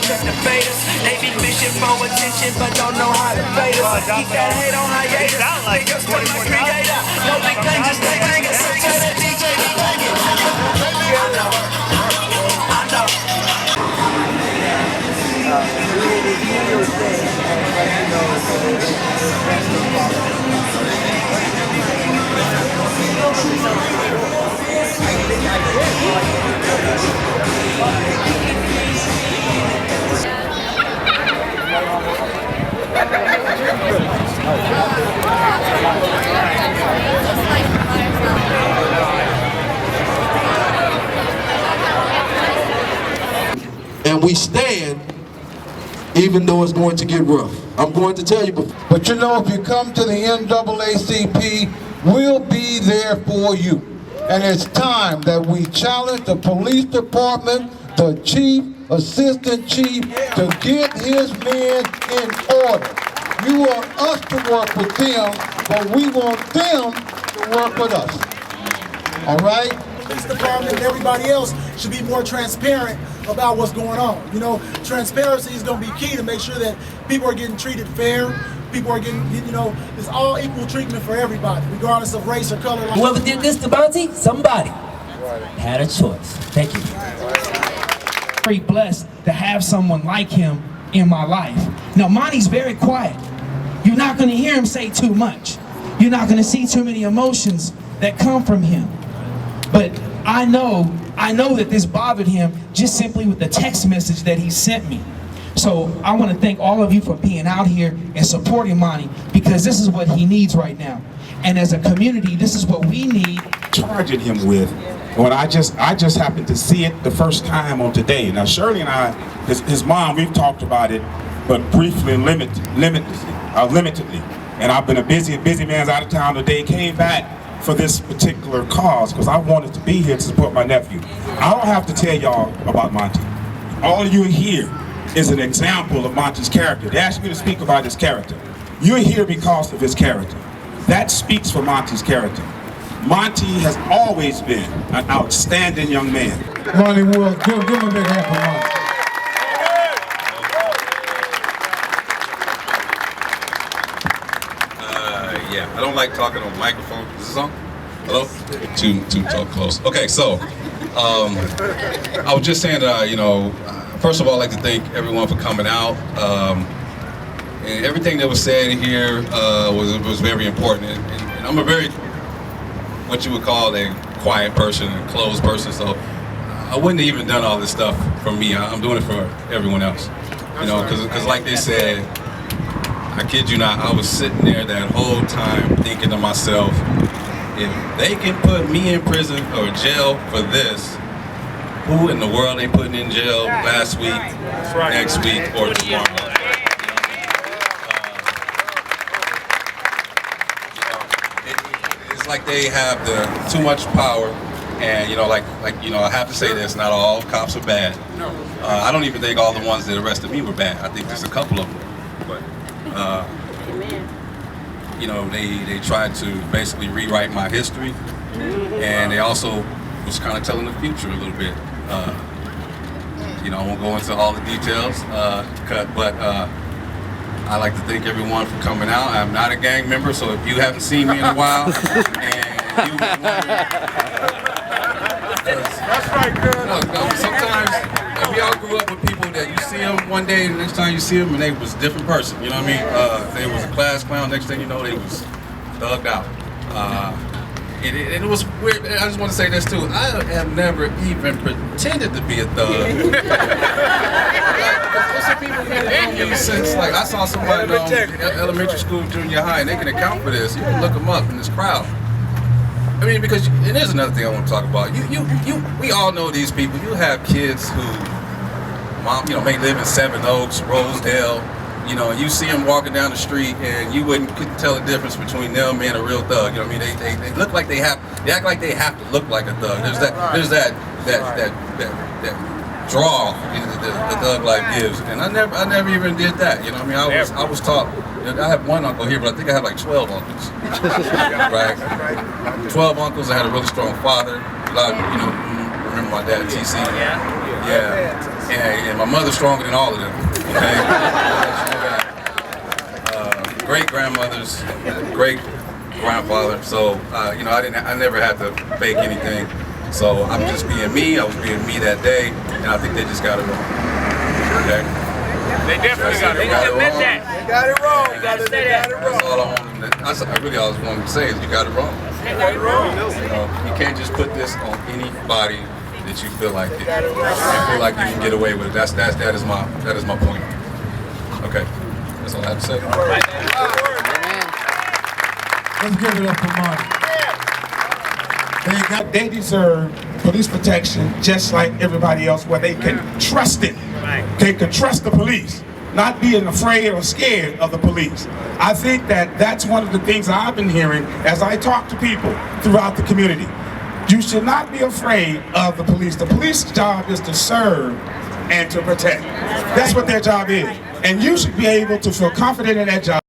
took the faders. They be fishing for attention, but don't know how to fade us. Keep that hate on hiatus. Niggas play my creator. No big thing, just stay hanging. So tell that DJ to bang it. I know. I know. And we stand even though it's going to get rough. I'm going to tell you before. But you know, if you come to the NAACP, we'll be there for you. And it's time that we challenge the police department, the chief, assistant chief, to get his men in order. You want us to work with them, but we want them to work with us. All right? Police department and everybody else should be more transparent about what's going on. You know, transparency is going to be key to make sure that people are getting treated fair. People are getting, you know, it's all equal treatment for everybody, regardless of race or color. Whoever did this to Monte, somebody had a choice. Thank you. Very blessed to have someone like him in my life. Now, Monte's very quiet. You're not going to hear him say too much. You're not going to see too many emotions that come from him. But I know that this bothered him just simply with the text message that he sent me. So I want to thank all of you for being out here and supporting Monte, because this is what he needs right now. And as a community, this is what we need. Charging him with, well, I just happened to see it the first time on today. Now Shirley and I, his mom, we've talked about it, but briefly and limitedly. And I've been a busy man's out of town today, came back for this particular cause because I wanted to be here to support my nephew. I don't have to tell y'all about Monte. All you hear is an example of Monte's character. They asked me to speak about his character. You're here because of his character. That speaks for Monte's character. Monte has always been an outstanding young man. Monte Wilson, give him a big hand for Monte. Yeah, I don't like talking on microphone. Is this on? Hello? Too close. Okay, so I was just saying, you know, first of all, I'd like to thank everyone for coming out. And everything that was said here was very important. And I'm a very, what you would call a quiet person, a closed person, so I wouldn't have even done all this stuff for me. I'm doing it for everyone else. You know, because like they said, I kid you not, I was sitting there that whole time thinking to myself, if they can put me in prison or jail for this, who in the world are they putting in jail last week, next week, or tomorrow? It's like they have too much power, and you know, like you know, I have to say this: not all cops are bad. I don't even think all the ones that arrested me were bad. I think there's a couple of them, but you know, they tried to basically rewrite my history, and they also was kind of telling the future a little bit. You know, I won't go into all the details, but I'd like to thank everyone for coming out. I'm not a gang member, so if you haven't seen me in a while, and you've been wondering, that's right, girl. No, sometimes we all grew up with people that you see them one day, and the next time you see them, and they was a different person. You know what I mean? They was a class clown. Next thing you know, they was thugged out. It was weird. I just want to say this too. I have never even pretended to be a thug. There's some people here that know me since, like, I saw somebody in elementary school, junior high, and they can account for this. You can look them up in this crowd. I mean, because, and there's another thing I want to talk about. We all know these people. You have kids who, you know, may live in Seven Oaks, Rosedale. You know, you see them walking down the street, and you couldn't tell the difference between them and a real thug. You know what I mean? They look like they act like they have to look like a thug. There's that draw the thug life gives, and I never even did that. You know what I mean? I was taught. I have one uncle here, but I think I have like 12 uncles. Right? 12 uncles. I had a really strong father. A lot of, you know, remember my dad, TC. Yeah, and my mother's stronger than all of them. Okay? Great grandmothers, great grandfather. So you know, I never had to fake anything. So I'm just being me. I was being me that day, and I think they just got it wrong. Okay. They definitely got it wrong. They got it wrong. That's all I wanted. That's really all I was wanting to say is you got it wrong. They got it wrong. You know, you can't just put this on anybody that you feel like it. You feel like you can get away with it. That is my point. Okay, that's all I have to say. Let's give it up for Monte. They deserve police protection just like everybody else, where they can trust it. They can trust the police, not being afraid or scared of the police. I think that that's one of the things I've been hearing as I talk to people throughout the community. You should not be afraid of the police. The police's job is to serve and to protect. That's what their job is. And you should be able to feel confident in that job.